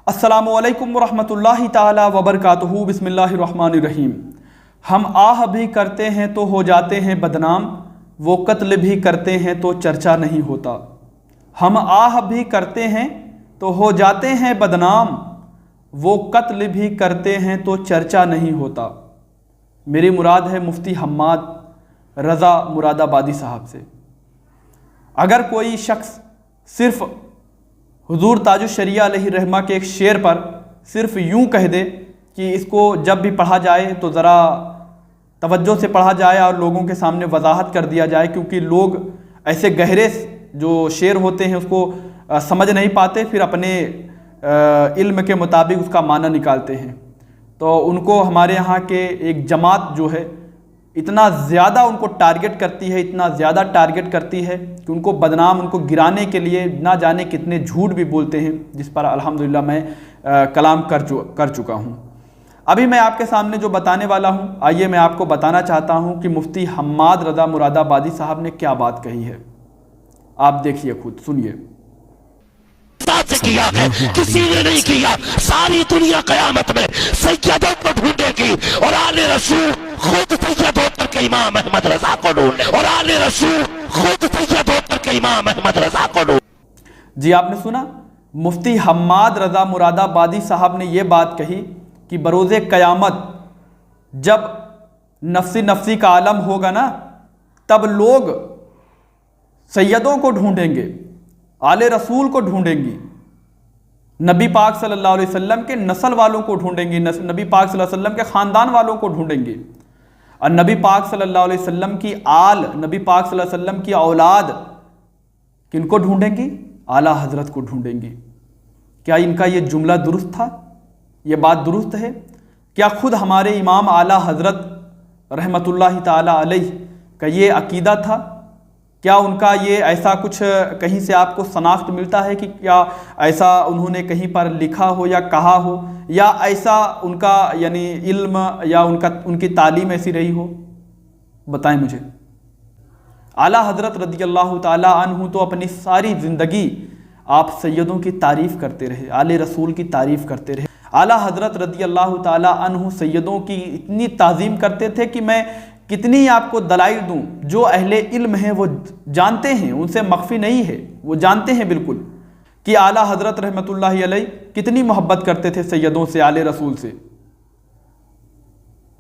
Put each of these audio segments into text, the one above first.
अस्सलामुअलैकुम वरहमतुल्लाहि ताला वबरकातुहू। बिस्मिल्लाहिर्रहमानिर्रहीम। हम आह भी करते हैं तो हो जाते हैं बदनाम, वो कत्ल भी करते हैं तो चर्चा नहीं होता। हम आह भी करते हैं तो हो जाते हैं बदनाम, वो कत्ल भी करते हैं तो चर्चा नहीं होता। मेरी मुराद है मुफ्ती हम्माद रज़ा मुरादाबादी साहब से। अगर कोई शख्स सिर्फ़ हुजूर ताजुश्शरिया अलैहिर्रहमा के एक शेर पर सिर्फ़ यूँ कह दे कि इसको जब भी पढ़ा जाए तो ज़रा तवज्जो से पढ़ा जाए और लोगों के सामने वजाहत कर दिया जाए, क्योंकि लोग ऐसे गहरे जो शेर होते हैं उसको समझ नहीं पाते, फिर अपने इल्म के मुताबिक उसका माना निकालते हैं। तो उनको हमारे यहाँ के एक जमात जो है इतना ज़्यादा उनको टारगेट करती है, इतना ज़्यादा टारगेट करती है कि उनको बदनाम, उनको गिराने के लिए ना जाने कितने झूठ भी बोलते हैं, जिस पर अल्हम्दुलिल्लाह मैं कलाम कर चुका हूँ। अभी मैं आपके सामने जो बताने वाला हूँ, आइए मैं आपको बताना चाहता हूँ कि मुफ्ती हम्माद रज़ा मुरादाबादी साहब ने क्या बात कही है। आप देखिए, खुद सुनिए। किया है किसी ने नहीं किया। सारी दुनिया कयामत में सैयदों को ढूंढेगी और आले रसूल खुद सैयद होकर के इमाम अहमद रजा को ढूंढे, और आले रसूल खुद सैयद होकर के इमाम अहमद रजा को ढूंढे। जी आपने सुना, मुफ्ती हम्माद रज़ा मुरादाबादी साहब ने ये बात कही कि बरोज़े क़यामत जब नफ्सी नफ्सी का आलम होगा ना, तब लोग सैयदों को ढूंढेंगे, आले रसूल को ढूंढेंगी, नबी पाक सल्लल्लाहु अलैहि वसल्लम के नस्ल वालों को ढूंढेंगी, नबी पाक सल्लल्लाहु अलैहि वसल्लम के ख़ानदान वालों को ढूंढेंगी, और नबी पाक सल्लल्लाहु अलैहि वसल्लम की आल, नबी पाक सल्लल्लाहु अलैहि वसल्लम की औलाद किनको ढूंढेंगी? आला हज़रत को ढूंढेंगी। क्या इनका ये जुमला दुरुस्त था? ये बात दुरुस्त है? क्या खुद हमारे इमाम आला हज़रत रहमतुल्लाहि ताला अलैह का ये अकीदा था? क्या उनका ये ऐसा कुछ कहीं से आपको शनाख्त मिलता है कि क्या ऐसा उन्होंने कहीं पर लिखा हो या कहा हो, या ऐसा उनका यानी इल्म या उनकी तालीम ऐसी रही हो? बताएं मुझे। आला हज़रत रज़ियल्लाहु ताला अन्हु तो अपनी सारी ज़िंदगी आप सैयदों की तारीफ़ करते रहे, आले रसूल की तारीफ़ करते रहे। आला हज़रत रज़ियल्लाहु ताला अन्हु सैयदों की इतनी ताज़ीम करते थे कि मैं कितनी आपको दलाइल दूं। जो अहले इल्म हैं वो जानते हैं, उनसे मख्फी नहीं है, वो जानते हैं बिल्कुल कि आला हज़रत रहमतुल्लाहि अलैह कितनी मोहब्बत करते थे सैयदों से, आले रसूल से।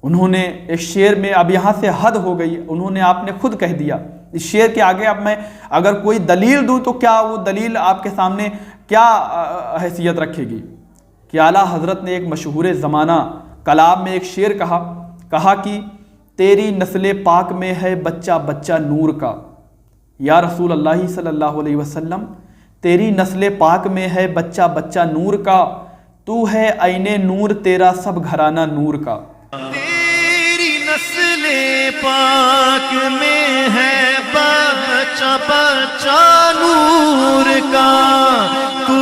उन्होंने एक शेर में, अब यहाँ से हद हो गई, उन्होंने आपने खुद कह दिया। इस शेर के आगे अब मैं अगर कोई दलील दूं तो क्या वो दलील आपके सामने क्या हैसियत रखेगी कि आला हज़रत ने एक मशहूर ज़माना कलाम में एक शेर कहा कि तेरी नस्ल पाक में है बच्चा बच्चा नूर का। या रसूल अल्लाह सल्लल्लाहु अलैहि वसल्लम, तेरी नस्ल पाक में है बच्चा बच्चा नूर का, तू है ऐने नूर तेरा सब घराना नूर का। तेरी नस्ल पाक में है बच्चा बच्चा नूर का, तू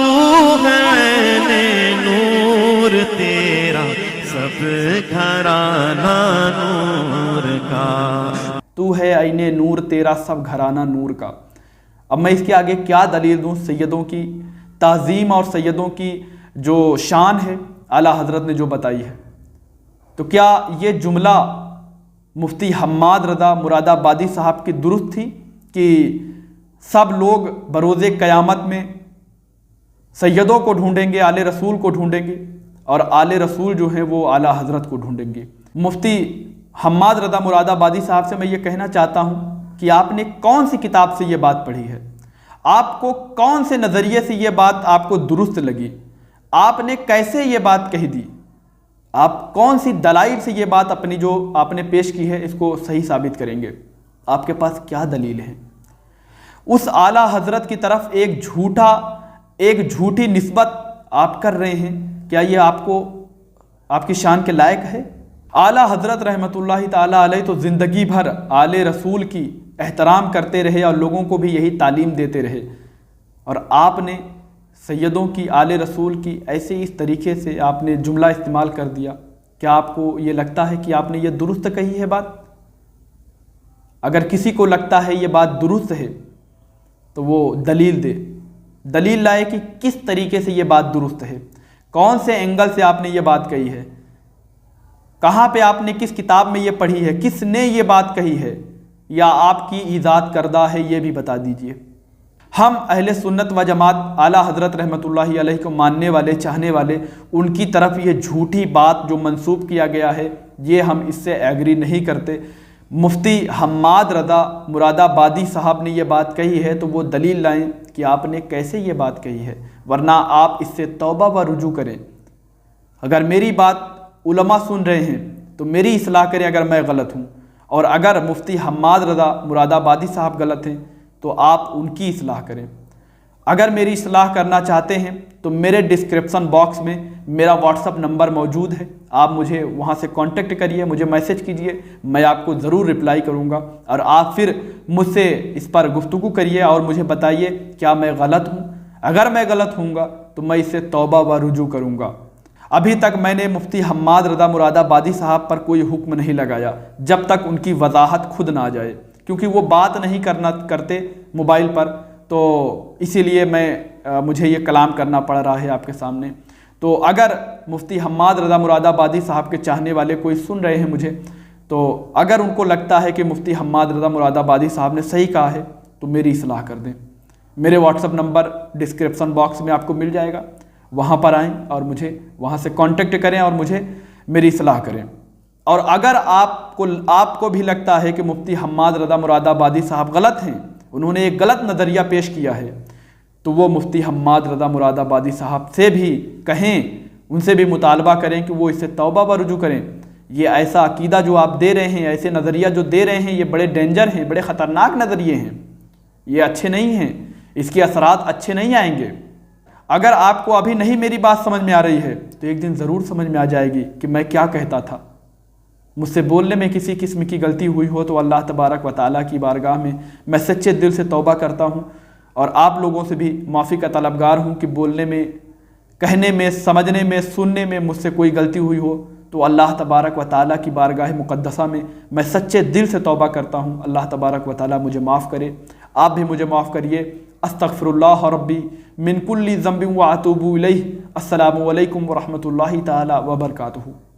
है ऐने नूर तेरा सब घराना नूर का। तू है ऐने नूर तेरा सब घराना नूर का। अब मैं इसके आगे क्या दलील दूं? सैयदों की ताज़ीम और सैयदों की जो शान है आला हज़रत ने जो बताई है, तो क्या ये जुमला मुफ्ती हम्माद रज़ा मुरादाबादी साहब की दुरुस्त थी कि सब लोग बरोज़े क़यामत में सैयदों को ढूंढेंगे, आले रसूल को ढूंढेंगे, और आले रसूल जो हैं वो आला हज़रत को ढूंढेंगे? मुफ्ती हम्माद रज़ा मुरादाबादी साहब से मैं ये कहना चाहता हूँ कि आपने कौन सी किताब से ये बात पढ़ी है? आपको कौन से नज़रिए से ये बात आपको दुरुस्त लगी? आपने कैसे ये बात कह दी? आप कौन सी दलाइल से ये बात अपनी जो आपने पेश की है इसको सही साबित करेंगे? आपके पास क्या दलील है? उस आला हज़रत की तरफ एक झूठी निस्बत आप कर रहे हैं, क्या ये आपकी शान के लायक है? आला हज़रत रहमतुल्लाहि ताला अलैह तो ज़िंदगी भर आले रसूल की एहतराम करते रहे और लोगों को भी यही तालीम देते रहे, और आपने सैयदों की, आले रसूल की ऐसे इस तरीके से आपने जुमला इस्तेमाल कर दिया। क्या आपको ये लगता है कि आपने ये दुरुस्त कही है बात? अगर किसी को लगता है ये बात दुरुस्त है तो वो दलील दे, दलील लाए कि किस तरीके से ये बात दुरुस्त है। کون سے اینگل سے آپ نے یہ بات کہی ہے؟ کہاں پہ آپ نے کس کتاب میں یہ پڑھی ہے؟ کس نے یہ بات کہی ہے یا آپ کی ایجاد کردہ ہے؟ یہ بھی بتا دیجئے۔ ہم اہل سنت و جماعت اعلیٰ حضرت رحمۃ اللہ علیہ کو ماننے والے، چاہنے والے، ان کی طرف یہ جھوٹی بات جو منسوب کیا گیا ہے یہ ہم اس سے ایگری نہیں کرتے۔ مفتی حماد رضا مراد آبادی صاحب نے یہ بات کہی ہے تو وہ دلیل لائیں کہ آپ نے کیسے یہ بات کہی ہے، ورنہ آپ اس سے توبہ و رجوع کریں۔ اگر میری بات علماء سن رہے ہیں تو میری اصلاح کریں اگر میں غلط ہوں، اور اگر مفتی حماد رضا مراد آبادی صاحب غلط ہیں تو آپ ان کی اصلاح کریں۔ اگر میری اصلاح کرنا چاہتے ہیں تو میرے ڈسکرپشن باکس میں میرا واٹس اپ نمبر موجود ہے، آپ مجھے وہاں سے کانٹیکٹ کریے، مجھے میسج کیجئے، میں آپ کو ضرور رپلائی کروں گا، اور آپ پھر مجھ سے اس پر گفتگو کریے اور مجھے بتائیے کیا میں غلط ہوں۔ اگر میں غلط ہوں گا تو میں اس سے توبہ و رجوع کروں گا۔ ابھی تک میں نے مفتی حماد رضا مراد آبادی صاحب پر کوئی حکم نہیں لگایا جب تک ان کی وضاحت خود نہ آ جائے، کیونکہ وہ بات نہیں کرتے موبائل پر، تو اسی لیے مجھے یہ کلام کرنا پڑ رہا ہے آپ کے سامنے۔ تو اگر مفتی حماد رضا مراد آبادی صاحب کے چاہنے والے کوئی سن رہے ہیں مجھے، تو اگر ان کو لگتا ہے کہ مفتی حماد رضا مراد آبادی صاحب نے صحیح کہا ہے تو میری اصلاح کر دیں۔ میرے what's up number description box میں آپ کو مل جائے گا، وہاں پر آئیں اور مجھے وہاں سے کانٹیکٹ کریں اور مجھے میری اصلاح کریں۔ اور اگر آپ کو بھی لگتا ہے کہ مفتی حماد رضا مراد آبادی صاحب غلط ہیں، انہوں نے ایک غلط نظریہ پیش کیا ہے، تو وہ مفتی حماد رضا مراد آبادی صاحب سے بھی کہیں، ان سے بھی مطالبہ کریں کہ وہ اس سے توبہ و رجوع کریں۔ یہ ایسا عقیدہ جو آپ دے رہے ہیں، ایسے نظریہ جو دے رہے ہیں، یہ بڑے ڈینجر ہیں، بڑے خطرناک نظریے ہیں، یہ اچھے نہیں ہیں، اس کے اثرات اچھے نہیں آئیں گے۔ اگر آپ کو ابھی نہیں میری بات سمجھ میں آ رہی ہے تو ایک دن ضرور سمجھ میں آ جائے گی کہ میں کیا کہتا تھا۔ مجھ سے بولنے میں کسی قسم کی غلطی ہوئی ہو تو اللہ تبارک و تعالیٰ کی بارگاہ میں سچے دل سے توبہ کرتا ہوں، اور آپ لوگوں سے بھی معافی کا طلبگار ہوں کہ بولنے میں، کہنے میں، سمجھنے میں، سننے میں مجھ سے کوئی غلطی ہوئی ہو تو اللہ تبارک و تعالیٰ کی بارگاہ مقدسہ میں سچے دل سے توبہ کرتا ہوں، اللہ تبارک و تعالیٰ مجھے معاف کرے، آپ بھی مجھے معاف کریے۔ استغفر اللہ ربی من کل ذنب واتوب الیہ۔ السلام علیکم ورحمۃ اللہ تعالیٰ وبرکاتہ۔